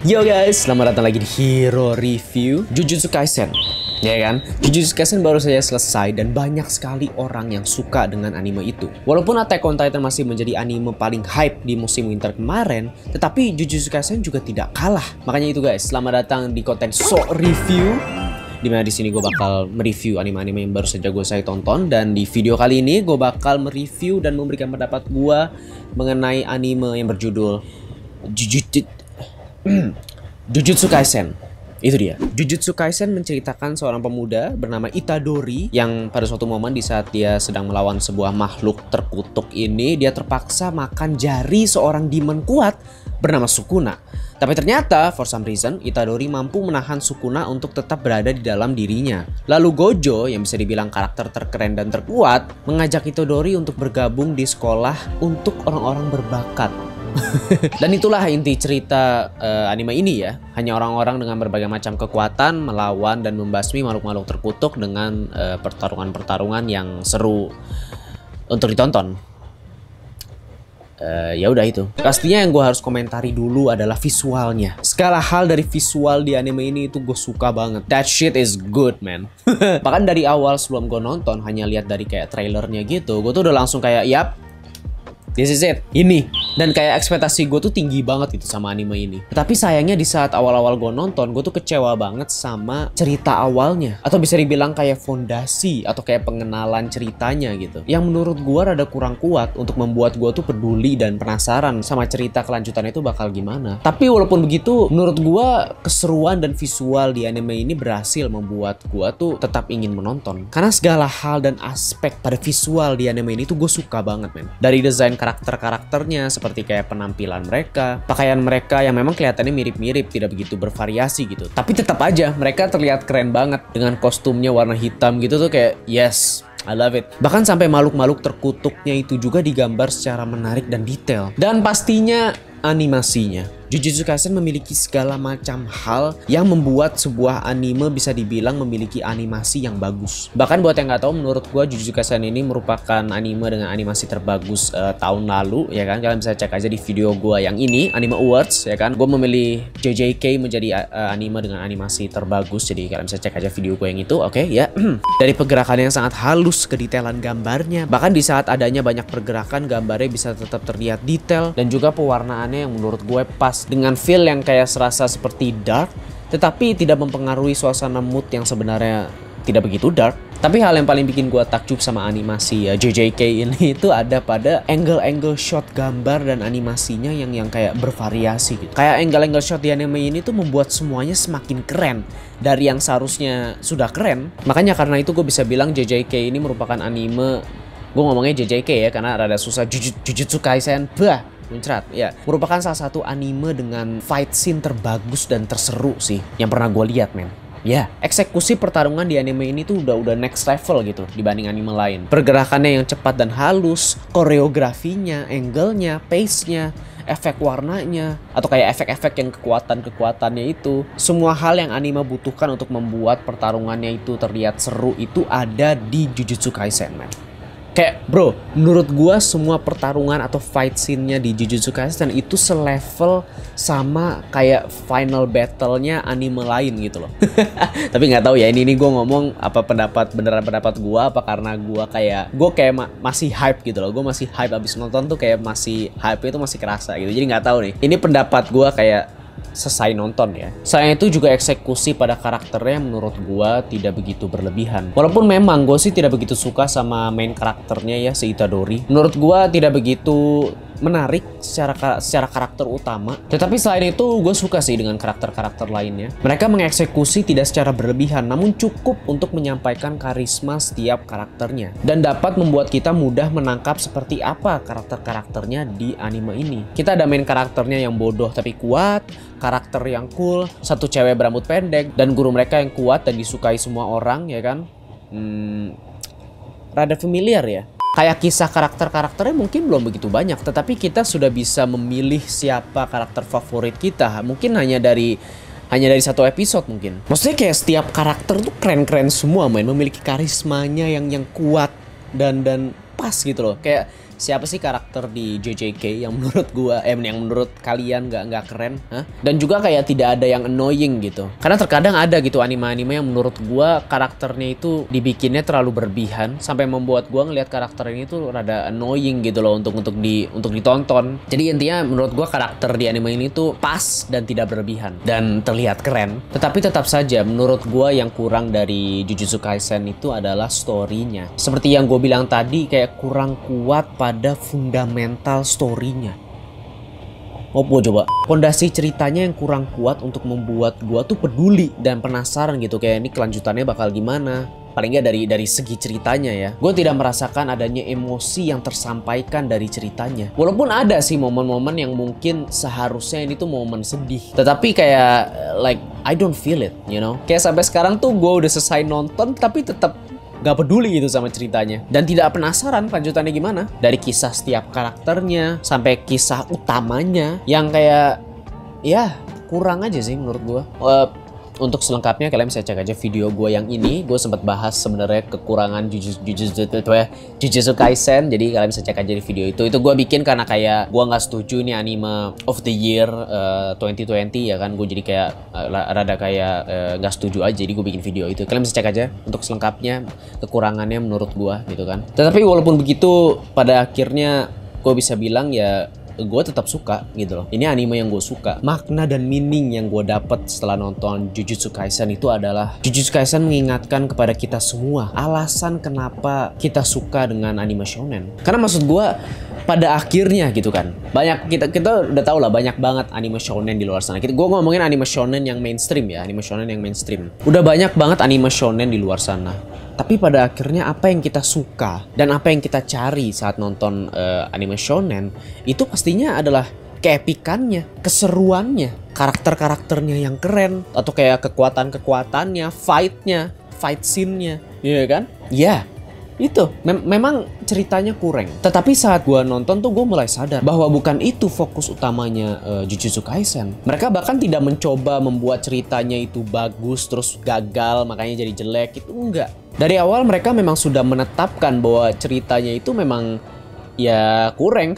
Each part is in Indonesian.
Yo guys, selamat datang lagi di Hero Review Jujutsu Kaisen. Ya kan, Jujutsu Kaisen baru saja selesai dan banyak sekali orang yang suka dengan anime itu. Walaupun Attack on Titan masih menjadi anime paling hype di musim winter kemarin, tetapi Jujutsu Kaisen juga tidak kalah. Makanya itu guys, selamat datang di konten So Review, dimana di sini gue bakal mereview anime-anime yang baru saja saya tonton. Dan di video kali ini gue bakal mereview dan memberikan pendapat gue mengenai anime yang berjudul Jujutsu Kaisen. Itu dia. Jujutsu Kaisen menceritakan seorang pemuda bernama Itadori yang pada suatu momen di saat dia sedang melawan sebuah makhluk terkutuk ini, dia terpaksa makan jari seorang demon kuat bernama Sukuna. Tapi ternyata for some reason Itadori mampu menahan Sukuna untuk tetap berada di dalam dirinya. Lalu Gojo yang bisa dibilang karakter terkeren dan terkuat mengajak Itadori untuk bergabung di sekolah untuk orang-orang berbakat. Dan itulah inti cerita anime ini ya. Hanya orang-orang dengan berbagai macam kekuatan melawan dan membasmi makhluk-makhluk terkutuk dengan pertarungan-pertarungan yang seru untuk ditonton. Ya udah itu. Pastinya yang gue harus komentari dulu adalah visualnya. Segala hal dari visual di anime ini itu gue suka banget. That shit is good man. Bahkan dari awal sebelum gue nonton, hanya lihat dari kayak trailernya gitu, gue tuh udah langsung kayak yap, this is it, ini. Dan kayak ekspektasi gue tuh tinggi banget gitu sama anime ini. Tapi sayangnya di saat awal-awal gue nonton, gue tuh kecewa banget sama cerita awalnya. Atau bisa dibilang kayak fondasi atau kayak pengenalan ceritanya gitu. Yang menurut gue rada kurang kuat untuk membuat gue tuh peduli dan penasaran sama cerita kelanjutannya itu bakal gimana. Tapi walaupun begitu, menurut gue keseruan dan visual di anime ini berhasil membuat gue tuh tetap ingin menonton. Karena segala hal dan aspek pada visual di anime ini tuh gue suka banget men. Dari desain karakter-karakternya, seperti kayak penampilan mereka, pakaian mereka yang memang kelihatannya mirip-mirip, tidak begitu bervariasi gitu. Tapi tetap aja mereka terlihat keren banget dengan kostumnya warna hitam gitu tuh kayak yes, I love it. Bahkan sampai makhluk-makhluk terkutuknya itu juga digambar secara menarik dan detail. Dan pastinya animasinya. Jujutsu Kaisen memiliki segala macam hal yang membuat sebuah anime bisa dibilang memiliki animasi yang bagus. Bahkan buat yang nggak tahu, menurut gua Jujutsu Kaisen ini merupakan anime dengan animasi terbagus tahun lalu, ya kan? Kalian bisa cek aja di video gua yang ini, Anime Awards, ya kan? Gua memilih JJK menjadi anime dengan animasi terbagus, jadi kalian bisa cek aja video gua yang itu, oke ya. Dari pergerakan yang sangat halus, kedetailan gambarnya, bahkan di saat adanya banyak pergerakan, gambarnya bisa tetap terlihat detail, dan juga pewarnaannya yang menurut gue pas dengan feel yang kayak serasa seperti dark, tetapi tidak mempengaruhi suasana mood yang sebenarnya tidak begitu dark. Tapi hal yang paling bikin gue takjub sama animasi JJK ini itu ada pada angle-angle shot gambar dan animasinya yang kayak bervariasi gitu. Kayak angle-angle shot di anime ini tuh membuat semuanya semakin keren dari yang seharusnya sudah keren. Makanya karena itu gue bisa bilang JJK ini merupakan anime, gue ngomongnya JJK ya karena rada susah, Jujutsu Kaisen, muncrat ya, merupakan salah satu anime dengan fight scene terbagus dan terseru sih yang pernah gue lihat men. Ya, eksekusi pertarungan di anime ini tuh udah next level gitu dibanding anime lain. Pergerakannya yang cepat dan halus, koreografinya, angle-nya, pace-nya, efek warnanya, atau kayak efek-efek yang kekuatannya itu. Semua hal yang anime butuhkan untuk membuat pertarungannya itu terlihat seru itu ada di Jujutsu Kaisen man. Kayak bro, menurut gua semua pertarungan atau fight scene-nya di Jujutsu Kaisen itu selevel sama kayak final battle-nya anime lain gitu loh. Tapi nggak tahu ya, ini gua ngomong apa beneran pendapat gua apa karena gua kayak masih hype gitu loh. Gua masih hype abis nonton tuh kayak masih hype itu masih kerasa gitu. Jadi nggak tahu nih. Ini pendapat gua kayak selesai nonton ya. Selain itu juga eksekusi pada karakternya menurut gua tidak begitu berlebihan. Walaupun memang gue sih tidak begitu suka sama main karakternya ya, si Itadori. Menurut gua tidak begitu menarik secara karakter utama. Tetapi selain itu gue suka sih dengan karakter-karakter lainnya. Mereka mengeksekusi tidak secara berlebihan, namun cukup untuk menyampaikan karisma setiap karakternya. Dan dapat membuat kita mudah menangkap seperti apa karakter-karakternya di anime ini. Kita ada main karakternya yang bodoh tapi kuat, karakter yang cool, satu cewek berambut pendek, dan guru mereka yang kuat dan disukai semua orang ya kan. Rada familiar ya. Kayak kisah karakter-karakternya mungkin belum begitu banyak, tetapi kita sudah bisa memilih siapa karakter favorit kita. Mungkin hanya dari satu episode mungkin. Maksudnya kayak setiap karakter tuh keren-keren semua, memiliki karismanya yang kuat dan pas gitu loh. Kayak siapa sih karakter di JJK yang menurut gua yang menurut kalian nggak keren, hah? Dan juga kayak tidak ada yang annoying gitu. Karena terkadang ada gitu anime-anime yang menurut gua karakternya itu dibikinnya terlalu berlebihan sampai membuat gua ngelihat karakter ini tuh rada annoying gitu loh untuk ditonton. Jadi intinya menurut gua karakter di anime ini tuh pas dan tidak berlebihan dan terlihat keren. Tetapi tetap saja menurut gua yang kurang dari Jujutsu Kaisen itu adalah story-nya. Seperti yang gue bilang tadi, kayak kurang kuat pada fundamental story-nya. Apa coba? Pondasi ceritanya yang kurang kuat untuk membuat gue tuh peduli dan penasaran gitu. Kayak ini kelanjutannya bakal gimana. Paling nggak dari segi ceritanya ya. Gue tidak merasakan adanya emosi yang tersampaikan dari ceritanya. Walaupun ada sih momen-momen yang mungkin seharusnya ini tuh momen sedih. Tetapi kayak like I don't feel it, you know. Kayak sampai sekarang tuh gue udah selesai nonton tapi tetap gak peduli gitu sama ceritanya. Dan tidak penasaran lanjutannya gimana. Dari kisah setiap karakternya sampai kisah utamanya yang kayak ya kurang aja sih menurut gue. Untuk selengkapnya kalian bisa cek aja video gue yang ini. Gue sempat bahas sebenarnya kekurangan Jujutsu Kaisen. Jadi kalian bisa cek aja di video itu. Itu gue bikin karena kayak gue nggak setuju ini anime of the year 2020 ya kan. Gue jadi kayak rada kayak nggak setuju aja. Jadi gue bikin video itu. Kalian bisa cek aja untuk selengkapnya kekurangannya menurut gue gitu kan. Tetapi walaupun begitu pada akhirnya gue bisa bilang ya gue tetap suka gitu loh. Ini anime yang gue suka. Makna dan meaning yang gue dapet setelah nonton Jujutsu Kaisen itu adalah Jujutsu Kaisen mengingatkan kepada kita semua alasan kenapa kita suka dengan anime shonen. Karena maksud gue pada akhirnya gitu kan, banyak kita udah tau lah banyak banget anime shonen di luar sana. Gue ngomongin anime shonen yang mainstream ya, anime shonen yang mainstream. Udah banyak banget anime shonen di luar sana. Tapi pada akhirnya apa yang kita suka dan apa yang kita cari saat nonton anime shonen itu pastinya adalah keepikannya, keseruannya, karakter-karakternya yang keren, atau kayak kekuatan-kekuatannya, fight scene-nya, iya kan? Iya. Itu memang ceritanya kurang. Tetapi saat gue nonton tuh gue mulai sadar bahwa bukan itu fokus utamanya Jujutsu Kaisen. Mereka bahkan tidak mencoba membuat ceritanya itu bagus terus gagal makanya jadi jelek, itu enggak. Dari awal mereka memang sudah menetapkan bahwa ceritanya itu memang ya kurang.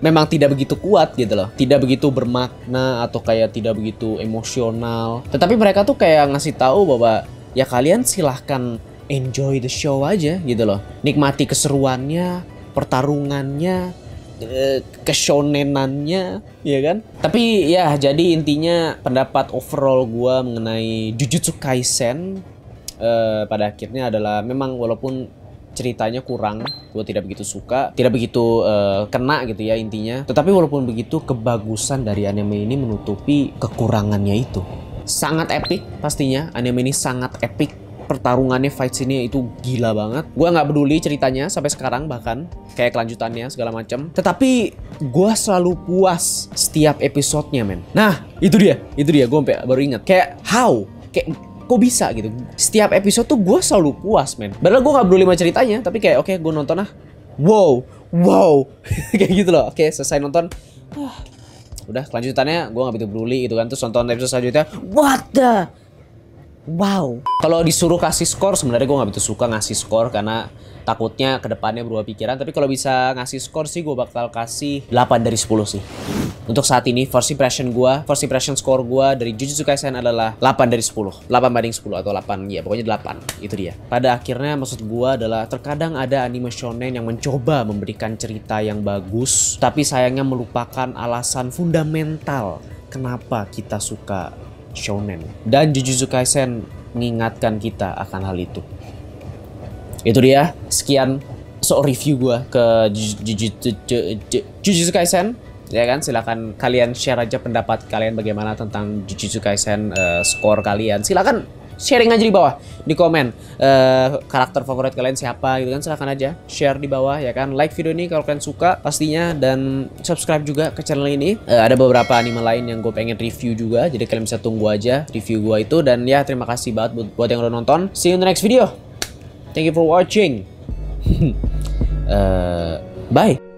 Memang tidak begitu kuat gitu loh. Tidak begitu bermakna atau kayak tidak begitu emosional. Tetapi mereka tuh kayak ngasih tahu bahwa ya kalian silahkan enjoy the show aja gitu loh. Nikmati keseruannya, pertarungannya, keshonenannya, ya kan? Tapi ya jadi intinya pendapat overall gue mengenai Jujutsu Kaisen pada akhirnya adalah memang walaupun ceritanya kurang, gue tidak begitu suka, tidak begitu kena gitu ya intinya. Tetapi walaupun begitu kebagusan dari anime ini menutupi kekurangannya itu. Sangat epic pastinya, anime ini sangat epic. Pertarungannya, fight scene-nya itu gila banget. Gue nggak peduli ceritanya sampai sekarang bahkan kayak kelanjutannya segala macam. Tetapi gue selalu puas setiap episodenya men. Nah itu dia gue baru ingat kayak kayak kok bisa gitu. Setiap episode tuh gue selalu puas men. Padahal gue nggak peduli sama ceritanya, tapi kayak oke, gue nonton wow kayak gitu loh. Oke, selesai nonton. Udah kelanjutannya gue nggak begitu peduli gitu kan. Terus nonton episode selanjutnya, what the wow. Kalau disuruh kasih skor sebenarnya gue nggak begitu suka ngasih skor karena takutnya kedepannya berubah pikiran. Tapi kalau bisa ngasih skor sih gue bakal kasih 8 dari 10 sih. Untuk saat ini first impression score gue dari Jujutsu Kaisen adalah 8 dari 10. 8 banding 10 atau 8 ya pokoknya 8. Itu dia. Pada akhirnya maksud gue adalah terkadang ada anime shonen yang mencoba memberikan cerita yang bagus tapi sayangnya melupakan alasan fundamental kenapa kita suka shonen. Dan Jujutsu Kaisen mengingatkan kita akan hal itu. Itu dia. Sekian review gue ke Jujutsu Kaisen. Ya kan, silakan kalian share aja pendapat kalian bagaimana tentang Jujutsu Kaisen, skor kalian. Silakan sharing aja di bawah di komen karakter favorit kalian siapa gitu kan, silahkan aja share di bawah ya kan. Like video ini kalau kalian suka pastinya dan subscribe juga ke channel ini. Ada beberapa anime lain yang gue pengen review juga, jadi kalian bisa tunggu aja review gue itu. Dan ya terima kasih banget buat yang udah nonton. See you in the next video. Thank you for watching. Bye.